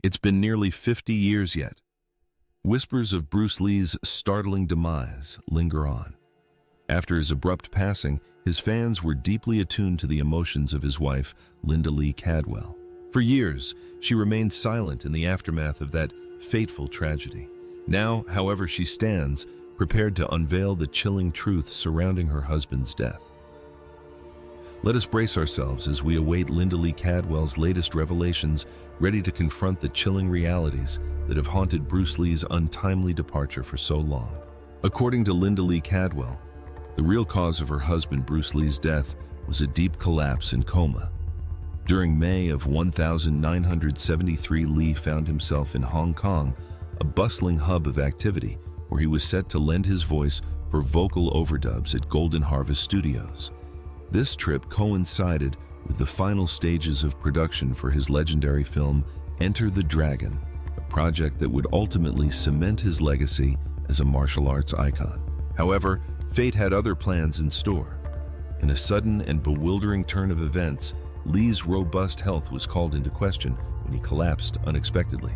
It's been nearly 50 years yet. Whispers of Bruce Lee's startling demise linger on. After his abrupt passing, his fans were deeply attuned to the emotions of his wife, Linda Lee Cadwell. For years, she remained silent in the aftermath of that fateful tragedy. Now, however, she stands, prepared to unveil the chilling truth surrounding her husband's death. Let us brace ourselves as we await Linda Lee Cadwell's latest revelations, ready to confront the chilling realities that have haunted Bruce Lee's untimely departure for so long. According to Linda Lee Cadwell, the real cause of her husband Bruce Lee's death was a deep collapse in coma. During May of 1973, Lee found himself in Hong Kong, a bustling hub of activity where he was set to lend his voice for vocal overdubs at Golden Harvest Studios. This trip coincided with the final stages of production for his legendary film Enter the Dragon, a project that would ultimately cement his legacy as a martial arts icon. However, fate had other plans in store. In a sudden and bewildering turn of events, Lee's robust health was called into question when he collapsed unexpectedly.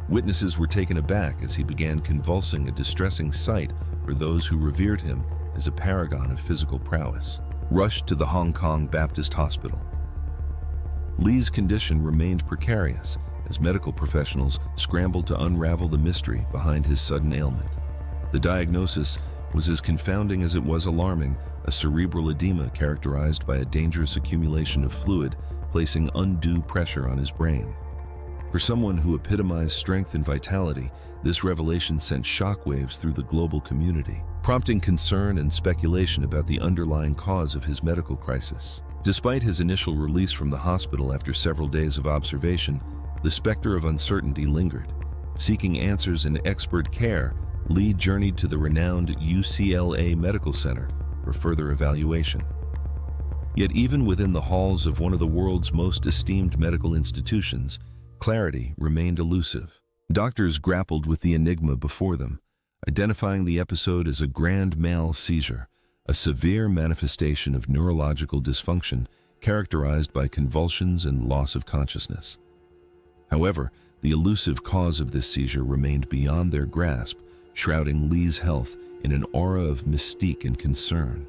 Witnesses were taken aback as he began convulsing, a distressing sight for those who revered him as a paragon of physical prowess. Rushed to the Hong Kong Baptist Hospital. Lee's condition remained precarious as medical professionals scrambled to unravel the mystery behind his sudden ailment. The diagnosis was as confounding as it was alarming: a cerebral edema characterized by a dangerous accumulation of fluid, placing undue pressure on his brain. For someone who epitomized strength and vitality, this revelation sent shockwaves through the global community, prompting concern and speculation about the underlying cause of his medical crisis. Despite his initial release from the hospital after several days of observation, the specter of uncertainty lingered. Seeking answers and expert care, Lee journeyed to the renowned UCLA Medical Center for further evaluation. Yet even within the halls of one of the world's most esteemed medical institutions, clarity remained elusive. Doctors grappled with the enigma before them, identifying the episode as a grand mal seizure, a severe manifestation of neurological dysfunction characterized by convulsions and loss of consciousness. However, the elusive cause of this seizure remained beyond their grasp, shrouding Lee's health in an aura of mystique and concern.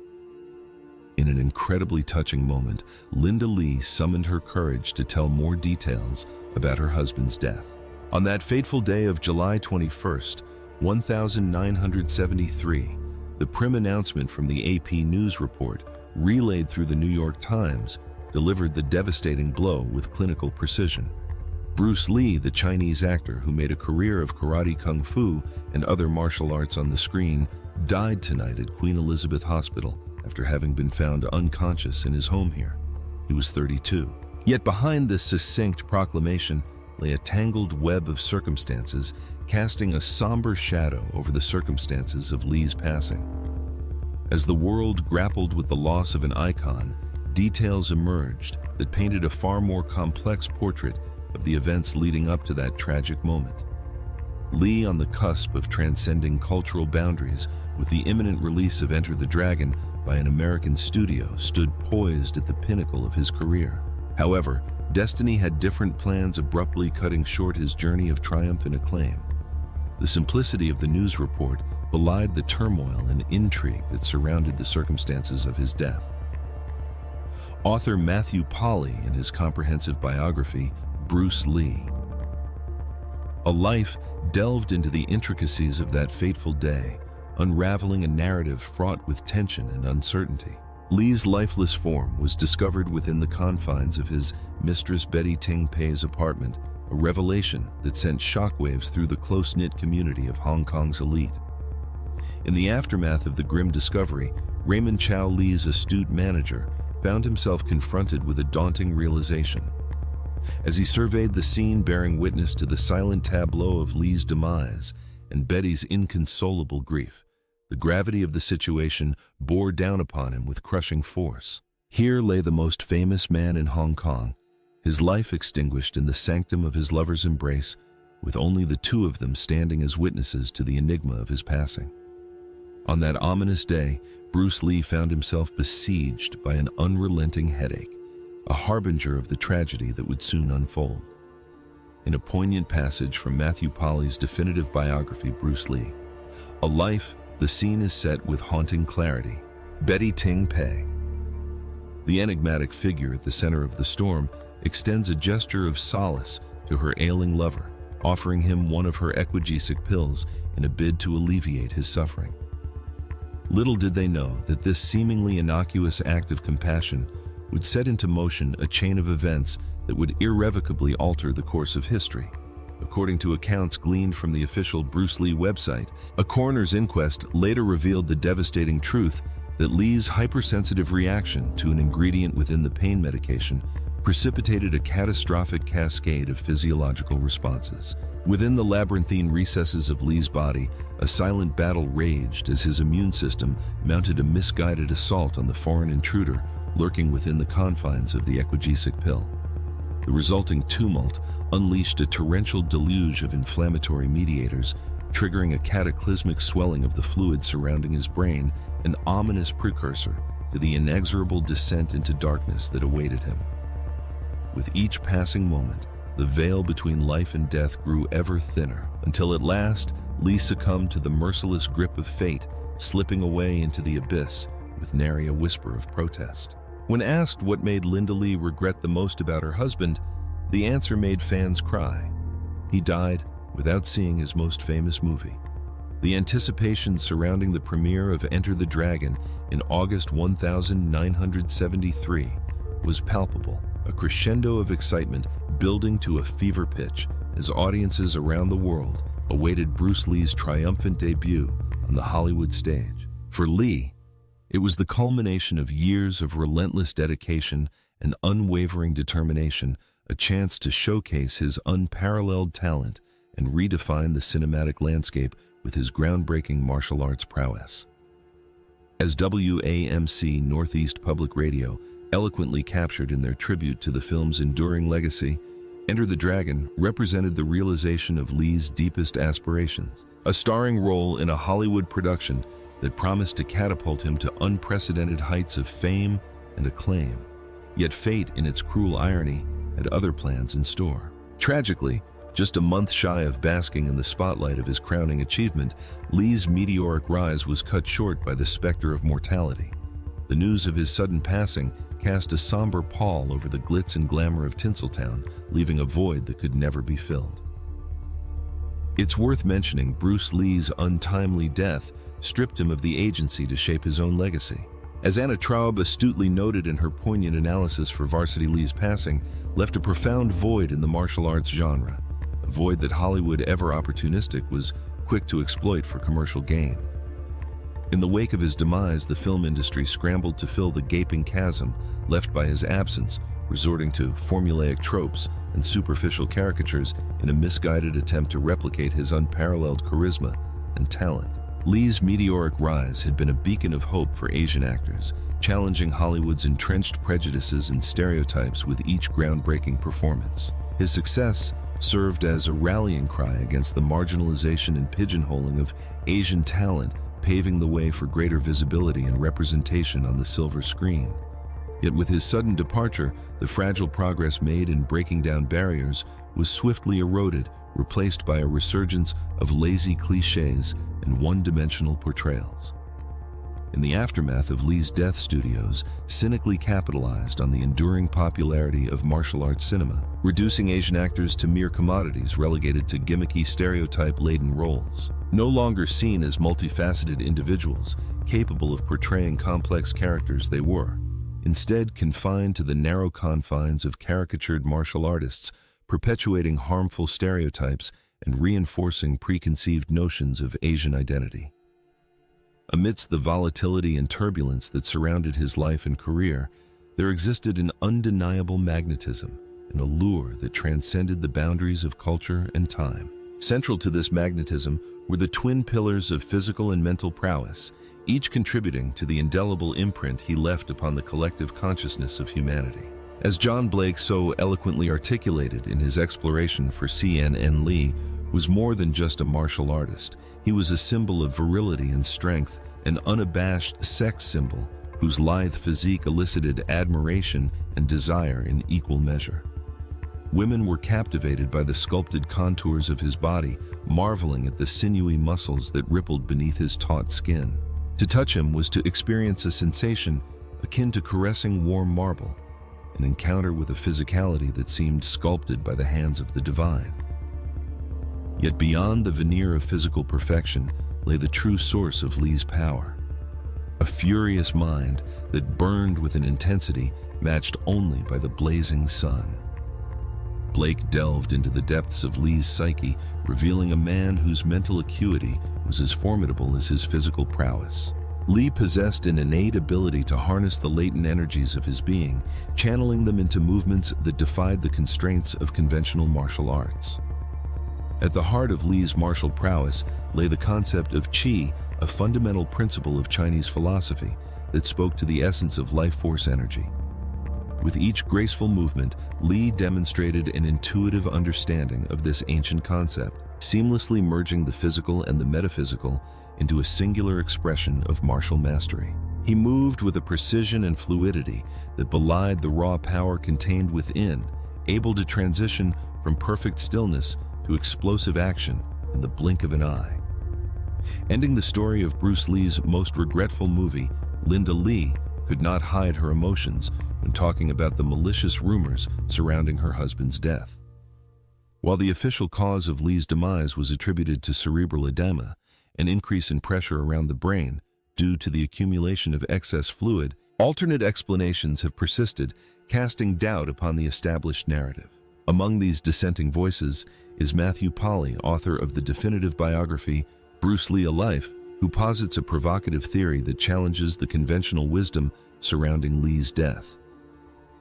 In an incredibly touching moment, Linda Lee summoned her courage to tell more details about her husband's death. On that fateful day of July 21st, 1973, the prim announcement from the AP News report, relayed through the New York Times, delivered the devastating blow with clinical precision. Bruce Lee, the Chinese actor who made a career of karate, kung fu, and other martial arts on the screen, died tonight at Queen Elizabeth Hospital after having been found unconscious in his home here. He was 32. Yet behind this succinct proclamation lay a tangled web of circumstances, casting a somber shadow over the circumstances of Lee's passing. As the world grappled with the loss of an icon, details emerged that painted a far more complex portrait of the events leading up to that tragic moment. Lee, on the cusp of transcending cultural boundaries with the imminent release of Enter the Dragon by an American studio, stood poised at the pinnacle of his career. However, destiny had different plans, abruptly cutting short his journey of triumph and acclaim. The simplicity of the news report belied the turmoil and intrigue that surrounded the circumstances of his death. Author Matthew Polly, in his comprehensive biography, Bruce Lee, A Life, delved into the intricacies of that fateful day, unraveling a narrative fraught with tension and uncertainty. Lee's lifeless form was discovered within the confines of his Mistress Betty Ting Pei's apartment, a revelation that sent shockwaves through the close-knit community of Hong Kong's elite. In the aftermath of the grim discovery, Raymond Chow Lee's astute manager found himself confronted with a daunting realization. As he surveyed the scene bearing witness to the silent tableau of Lee's demise and Betty's inconsolable grief, the gravity of the situation bore down upon him with crushing force. Here lay the most famous man in Hong Kong, his life extinguished in the sanctum of his lover's embrace, with only the two of them standing as witnesses to the enigma of his passing. On that ominous day, Bruce Lee found himself besieged by an unrelenting headache, a harbinger of the tragedy that would soon unfold. in a poignant passage from Matthew Polly's definitive biography, Bruce Lee. A life, the scene is set with haunting clarity. Betty Ting Pei. The enigmatic figure at the center of the storm extends a gesture of solace to her ailing lover, offering him one of her equagesic pills in a bid to alleviate his suffering. Little did they know that this seemingly innocuous act of compassion would set into motion a chain of events that would irrevocably alter the course of history. According to accounts gleaned from the official Bruce Lee website, a coroner's inquest later revealed the devastating truth that Lee's hypersensitive reaction to an ingredient within the pain medication precipitated a catastrophic cascade of physiological responses. Within the labyrinthine recesses of Lee's body, a silent battle raged as his immune system mounted a misguided assault on the foreign intruder lurking within the confines of the equagesic pill. The resulting tumult unleashed a torrential deluge of inflammatory mediators, triggering a cataclysmic swelling of the fluid surrounding his brain, an ominous precursor to the inexorable descent into darkness that awaited him. With each passing moment, the veil between life and death grew ever thinner, until at last, Lee succumbed to the merciless grip of fate, slipping away into the abyss with nary a whisper of protest. When asked what made Linda Lee regret the most about her husband, the answer made fans cry. He died without seeing his most famous movie. The anticipation surrounding the premiere of Enter the Dragon in August 1973 was palpable, a crescendo of excitement building to a fever pitch as audiences around the world awaited Bruce Lee's triumphant debut on the Hollywood stage. For Lee, it was the culmination of years of relentless dedication and unwavering determination, a chance to showcase his unparalleled talent and redefine the cinematic landscape with his groundbreaking martial arts prowess. As WAMC Northeast Public Radio eloquently captured in their tribute to the film's enduring legacy, Enter the Dragon represented the realization of Lee's deepest aspirations, a starring role in a Hollywood production that promised to catapult him to unprecedented heights of fame and acclaim. Yet fate, in its cruel irony, had other plans in store. Tragically, just a month shy of basking in the spotlight of his crowning achievement, Lee's meteoric rise was cut short by the specter of mortality. The news of his sudden passing cast a somber pall over the glitz and glamour of Tinseltown, leaving a void that could never be filled. It's worth mentioning Bruce Lee's untimely death stripped him of the agency to shape his own legacy. As Anna Traub astutely noted in her poignant analysis for Varsity Lee's passing, left a profound void in the martial arts genre, a void that Hollywood, ever opportunistic, was quick to exploit for commercial gain. In the wake of his demise, the film industry scrambled to fill the gaping chasm left by his absence, resorting to formulaic tropes and superficial caricatures in a misguided attempt to replicate his unparalleled charisma and talent. Lee's meteoric rise had been a beacon of hope for Asian actors, challenging Hollywood's entrenched prejudices and stereotypes with each groundbreaking performance. His success served as a rallying cry against the marginalization and pigeonholing of Asian talent, paving the way for greater visibility and representation on the silver screen. Yet with his sudden departure, the fragile progress made in breaking down barriers was swiftly eroded, replaced by a resurgence of lazy cliches and one-dimensional portrayals. In the aftermath of Lee's death, studios cynically capitalized on the enduring popularity of martial arts cinema, reducing Asian actors to mere commodities relegated to gimmicky, stereotype-laden roles. No longer seen as multifaceted individuals capable of portraying complex characters, they were instead confined to the narrow confines of caricatured martial artists, perpetuating harmful stereotypes and reinforcing preconceived notions of Asian identity. Amidst the volatility and turbulence that surrounded his life and career, there existed an undeniable magnetism, an allure that transcended the boundaries of culture and time. Central to this magnetism were the twin pillars of physical and mental prowess, each contributing to the indelible imprint he left upon the collective consciousness of humanity. As John Blake so eloquently articulated in his exploration for CNN, Lee was more than just a martial artist. He was a symbol of virility and strength, an unabashed sex symbol whose lithe physique elicited admiration and desire in equal measure. Women were captivated by the sculpted contours of his body, marveling at the sinewy muscles that rippled beneath his taut skin. To touch him was to experience a sensation akin to caressing warm marble, an encounter with a physicality that seemed sculpted by the hands of the divine. Yet beyond the veneer of physical perfection lay the true source of Lee's power. A furious mind that burned with an intensity matched only by the blazing sun. Blake delved into the depths of Lee's psyche, revealing a man whose mental acuity was as formidable as his physical prowess. Lee possessed an innate ability to harness the latent energies of his being, channeling them into movements that defied the constraints of conventional martial arts. At the heart of Lee's martial prowess lay the concept of qi, a fundamental principle of Chinese philosophy that spoke to the essence of life force energy. With each graceful movement, Lee demonstrated an intuitive understanding of this ancient concept, seamlessly merging the physical and the metaphysical into a singular expression of martial mastery. He moved with a precision and fluidity that belied the raw power contained within, able to transition from perfect stillness to explosive action in the blink of an eye. Ending the story of Bruce Lee's most regretful movie, Linda Lee could not hide her emotions when talking about the malicious rumors surrounding her husband's death. While the official cause of Lee's demise was attributed to cerebral edema, an increase in pressure around the brain due to the accumulation of excess fluid, alternate explanations have persisted, casting doubt upon the established narrative. Among these dissenting voices is Matthew Polly, author of the definitive biography Bruce Lee: A Life, who posits a provocative theory that challenges the conventional wisdom surrounding Lee's death.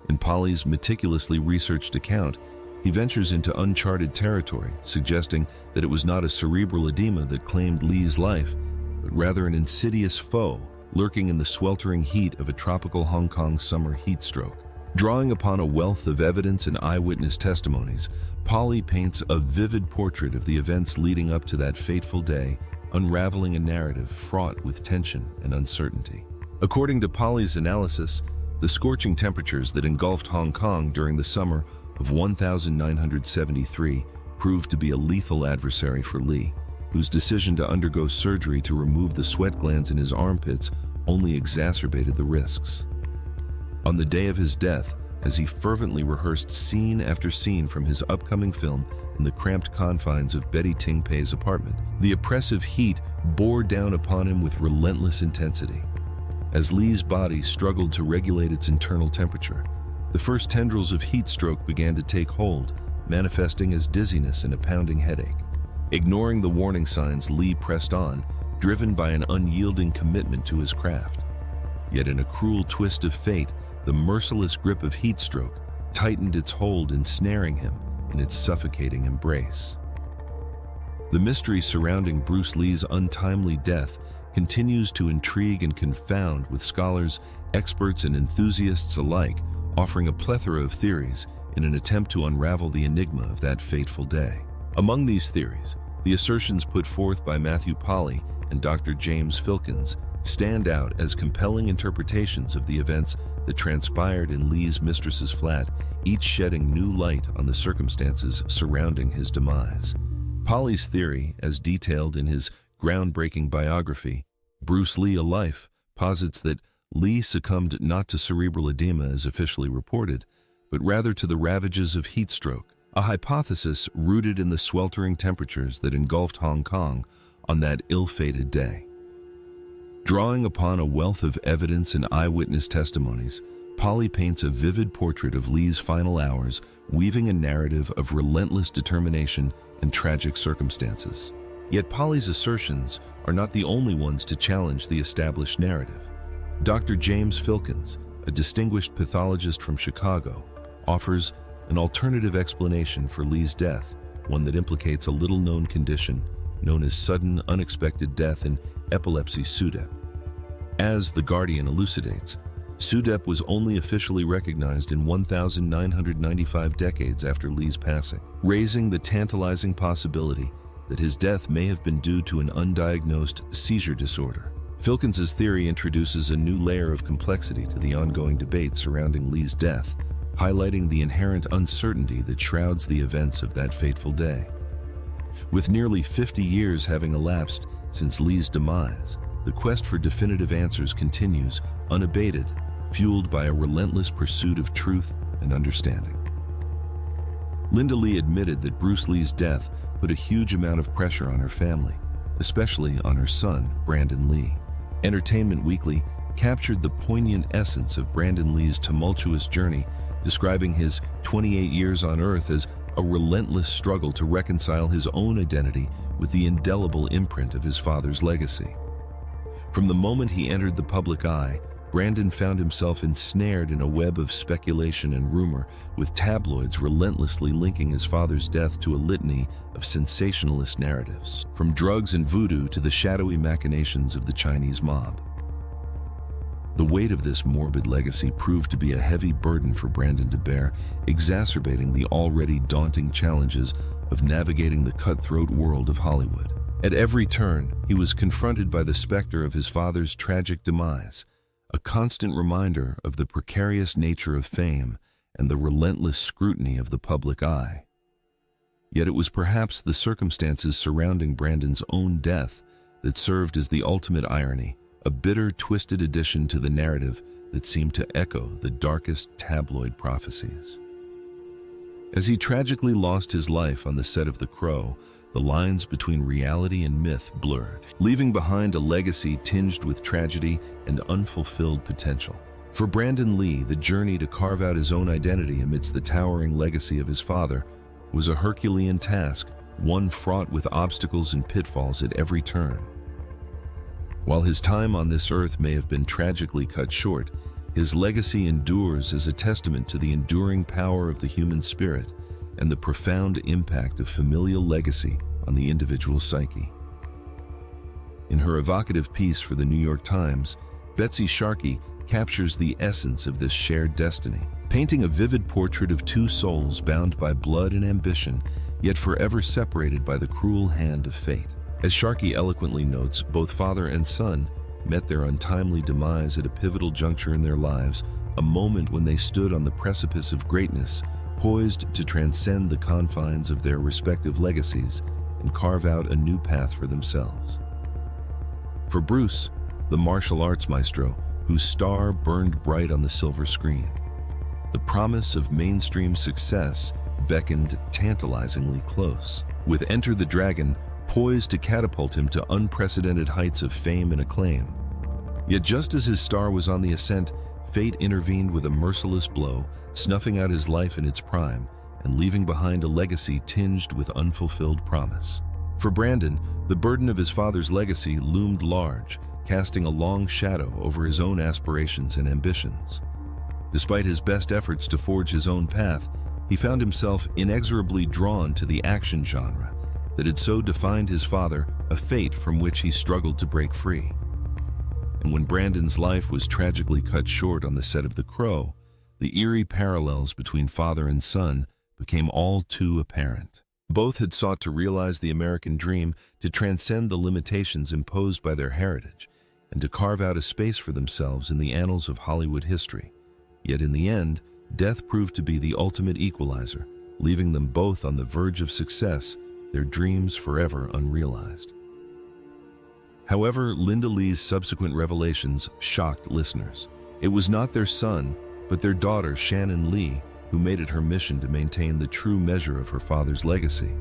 In Polly's meticulously researched account, he ventures into uncharted territory, suggesting that it was not a cerebral edema that claimed Lee's life, but rather an insidious foe lurking in the sweltering heat of a tropical Hong Kong summer heat stroke. Drawing upon a wealth of evidence and eyewitness testimonies, Polly paints a vivid portrait of the events leading up to that fateful day, unraveling a narrative fraught with tension and uncertainty. According to Polly's analysis, the scorching temperatures that engulfed Hong Kong during the summer of 1973 proved to be a lethal adversary for Lee, whose decision to undergo surgery to remove the sweat glands in his armpits only exacerbated the risks. On the day of his death, as he fervently rehearsed scene after scene from his upcoming film in the cramped confines of Betty Ting Pei's apartment, the oppressive heat bore down upon him with relentless intensity. As Lee's body struggled to regulate its internal temperature, the first tendrils of heat stroke began to take hold, manifesting as dizziness and a pounding headache. Ignoring the warning signs, Lee pressed on, driven by an unyielding commitment to his craft. Yet in a cruel twist of fate, the merciless grip of heat stroke tightened its hold, ensnaring him in its suffocating embrace. The mystery surrounding Bruce Lee's untimely death continues to intrigue and confound, with scholars, experts, and enthusiasts alike offering a plethora of theories in an attempt to unravel the enigma of that fateful day. Among these theories, the assertions put forth by Matthew Polly and Dr. James Filkins stand out as compelling interpretations of the events that transpired in Lee's mistress's flat, each shedding new light on the circumstances surrounding his demise. Polly's theory, as detailed in his groundbreaking biography, Bruce Lee: A Life, posits that Lee succumbed not to cerebral edema as officially reported, but rather to the ravages of heat stroke, a hypothesis rooted in the sweltering temperatures that engulfed Hong Kong on that ill-fated day. Drawing upon a wealth of evidence and eyewitness testimonies, Polly paints a vivid portrait of Lee's final hours, weaving a narrative of relentless determination and tragic circumstances. Yet Polly's assertions are not the only ones to challenge the established narrative. Dr. James Filkins, a distinguished pathologist from Chicago, offers an alternative explanation for Lee's death, one that implicates a little-known condition known as sudden unexpected death in epilepsy SUDEP. As The Guardian elucidates, SUDEP was only officially recognized in 1,995 decades after Lee's passing, raising the tantalizing possibility that his death may have been due to an undiagnosed seizure disorder. Filkins's theory introduces a new layer of complexity to the ongoing debate surrounding Lee's death, highlighting the inherent uncertainty that shrouds the events of that fateful day. With nearly 50 years having elapsed since Lee's demise, the quest for definitive answers continues unabated, fueled by a relentless pursuit of truth and understanding. Linda Lee admitted that Bruce Lee's death put a huge amount of pressure on her family, especially on her son, Brandon Lee. Entertainment Weekly captured the poignant essence of Brandon Lee's tumultuous journey, describing his 28 years on Earth as a relentless struggle to reconcile his own identity with the indelible imprint of his father's legacy. From the moment he entered the public eye, Brandon found himself ensnared in a web of speculation and rumor, with tabloids relentlessly linking his father's death to a litany of sensationalist narratives, from drugs and voodoo to the shadowy machinations of the Chinese mob. The weight of this morbid legacy proved to be a heavy burden for Brandon to bear, exacerbating the already daunting challenges of navigating the cutthroat world of Hollywood. At every turn, he was confronted by the specter of his father's tragic demise, a constant reminder of the precarious nature of fame and the relentless scrutiny of the public eye. Yet it was perhaps the circumstances surrounding Brandon's own death that served as the ultimate irony, a bitter, twisted addition to the narrative that seemed to echo the darkest tabloid prophecies. As he tragically lost his life on the set of The Crow, the lines between reality and myth blurred, leaving behind a legacy tinged with tragedy and unfulfilled potential. For Brandon Lee, the journey to carve out his own identity amidst the towering legacy of his father was a Herculean task, one fraught with obstacles and pitfalls at every turn. While his time on this earth may have been tragically cut short, his legacy endures as a testament to the enduring power of the human spirit and the profound impact of familial legacy on the individual psyche. In her evocative piece for the New York Times, Betsy Sharkey captures the essence of this shared destiny, painting a vivid portrait of two souls bound by blood and ambition, yet forever separated by the cruel hand of fate. As Sharkey eloquently notes, both father and son met their untimely demise at a pivotal juncture in their lives, a moment when they stood on the precipice of greatness, poised to transcend the confines of their respective legacies and carve out a new path for themselves. For Bruce, the martial arts maestro, whose star burned bright on the silver screen, the promise of mainstream success beckoned tantalizingly close. With Enter the Dragon poised to catapult him to unprecedented heights of fame and acclaim. Yet just as his star was on the ascent, fate intervened with a merciless blow, snuffing out his life in its prime and leaving behind a legacy tinged with unfulfilled promise. For Brandon, the burden of his father's legacy loomed large, casting a long shadow over his own aspirations and ambitions. Despite his best efforts to forge his own path, he found himself inexorably drawn to the action genre that had so defined his father, a fate from which he struggled to break free. And when Brandon's life was tragically cut short on the set of The Crow, the eerie parallels between father and son became all too apparent. Both had sought to realize the American dream, to transcend the limitations imposed by their heritage, and to carve out a space for themselves in the annals of Hollywood history. Yet in the end, death proved to be the ultimate equalizer, leaving them both on the verge of success, their dreams forever unrealized. However, Linda Lee's subsequent revelations shocked listeners. It was not their son, but their daughter, Shannon Lee, who made it her mission to maintain the true measure of her father's legacy.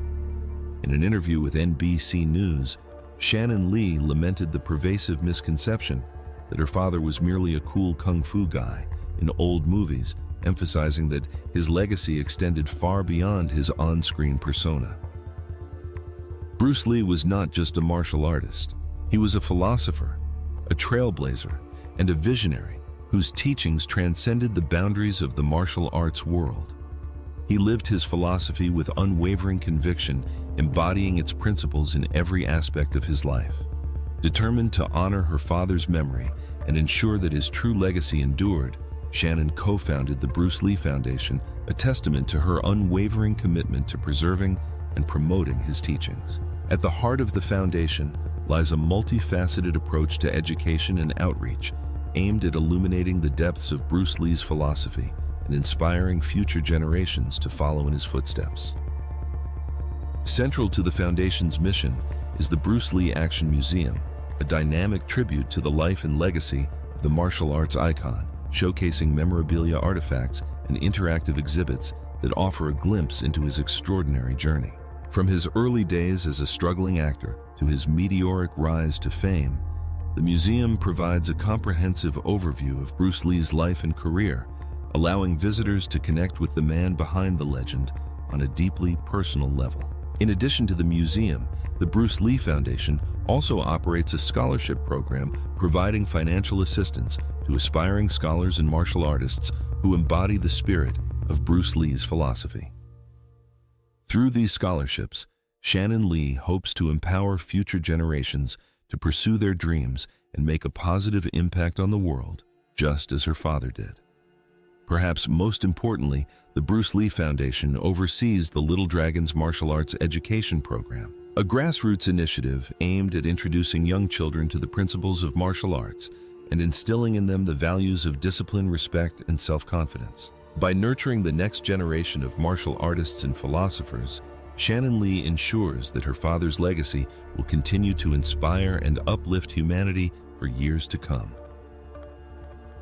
In an interview with NBC News, Shannon Lee lamented the pervasive misconception that her father was merely a cool kung fu guy in old movies, emphasizing that his legacy extended far beyond his on-screen persona. Bruce Lee was not just a martial artist. He was a philosopher, a trailblazer, and a visionary whose teachings transcended the boundaries of the martial arts world. He lived his philosophy with unwavering conviction, embodying its principles in every aspect of his life. Determined to honor her father's memory and ensure that his true legacy endured, Shannon co-founded the Bruce Lee Foundation, a testament to her unwavering commitment to preserving and promoting his teachings. At the heart of the foundation lies a multifaceted approach to education and outreach, aimed at illuminating the depths of Bruce Lee's philosophy and inspiring future generations to follow in his footsteps. Central to the Foundation's mission is the Bruce Lee Action Museum, a dynamic tribute to the life and legacy of the martial arts icon, showcasing memorabilia artifacts and interactive exhibits that offer a glimpse into his extraordinary journey. From his early days as a struggling actor to his meteoric rise to fame, the museum provides a comprehensive overview of Bruce Lee's life and career, allowing visitors to connect with the man behind the legend on a deeply personal level. In addition to the museum, the Bruce Lee Foundation also operates a scholarship program providing financial assistance to aspiring scholars and martial artists who embody the spirit of Bruce Lee's philosophy. Through these scholarships, Shannon Lee hopes to empower future generations to pursue their dreams and make a positive impact on the world, just as her father did. Perhaps most importantly, the Bruce Lee Foundation oversees the Little Dragons Martial Arts Education Program, a grassroots initiative aimed at introducing young children to the principles of martial arts and instilling in them the values of discipline, respect, and self-confidence. By nurturing the next generation of martial artists and philosophers, Shannon Lee ensures that her father's legacy will continue to inspire and uplift humanity for years to come.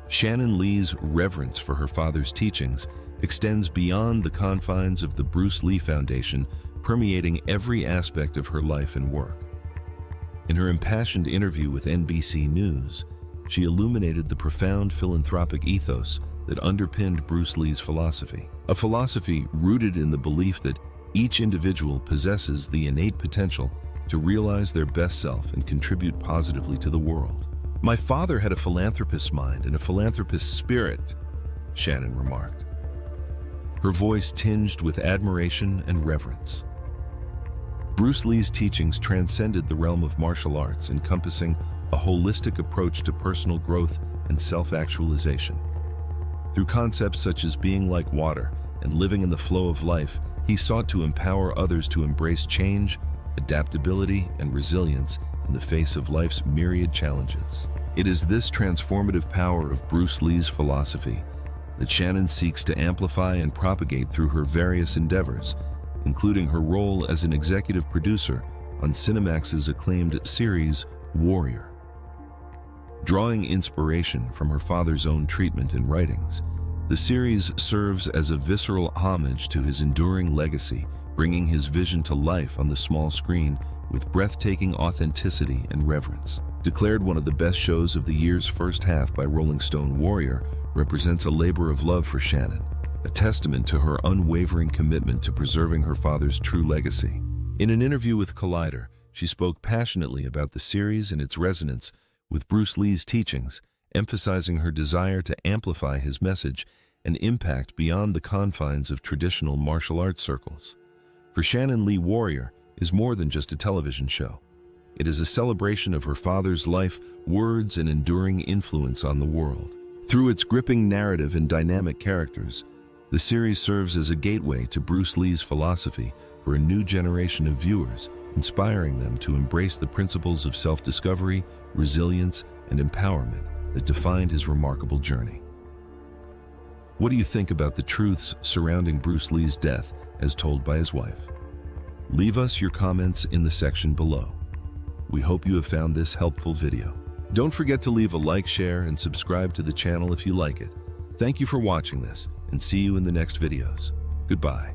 Shannon Lee's reverence for her father's teachings extends beyond the confines of the Bruce Lee Foundation, permeating every aspect of her life and work. In her impassioned interview with NBC News, she illuminated the profound philanthropic ethos that underpinned Bruce Lee's philosophy, a philosophy rooted in the belief that each individual possesses the innate potential to realize their best self and contribute positively to the world. "My father had a philanthropist's mind and a philanthropist's spirit," Shannon remarked, her voice tinged with admiration and reverence. Bruce Lee's teachings transcended the realm of martial arts, encompassing a holistic approach to personal growth and self-actualization. Through concepts such as being like water and living in the flow of life, he sought to empower others to embrace change, adaptability, and resilience in the face of life's myriad challenges. It is this transformative power of Bruce Lee's philosophy that Shannon seeks to amplify and propagate through her various endeavors, including her role as an executive producer on Cinemax's acclaimed series, Warrior. Drawing inspiration from her father's own treatment and writings, the series serves as a visceral homage to his enduring legacy, bringing his vision to life on the small screen with breathtaking authenticity and reverence. Declared one of the best shows of the year's first half by Rolling Stone, Warrior represents a labor of love for Shannon, a testament to her unwavering commitment to preserving her father's true legacy. In an interview with Collider, she spoke passionately about the series and its resonance with Bruce Lee's teachings, emphasizing her desire to amplify his message and impact beyond the confines of traditional martial arts circles. For Shannon Lee, Warrior is more than just a television show. It is a celebration of her father's life, words, and enduring influence on the world. Through its gripping narrative and dynamic characters, the series serves as a gateway to Bruce Lee's philosophy for a new generation of viewers, inspiring them to embrace the principles of self-discovery, resilience, and empowerment that defined his remarkable journey. What do you think about the truths surrounding Bruce Lee's death as told by his wife? Leave us your comments in the section below. We hope you have found this helpful video. Don't forget to leave a like, share, and subscribe to the channel if you like it. Thank you for watching this, and see you in the next videos. Goodbye.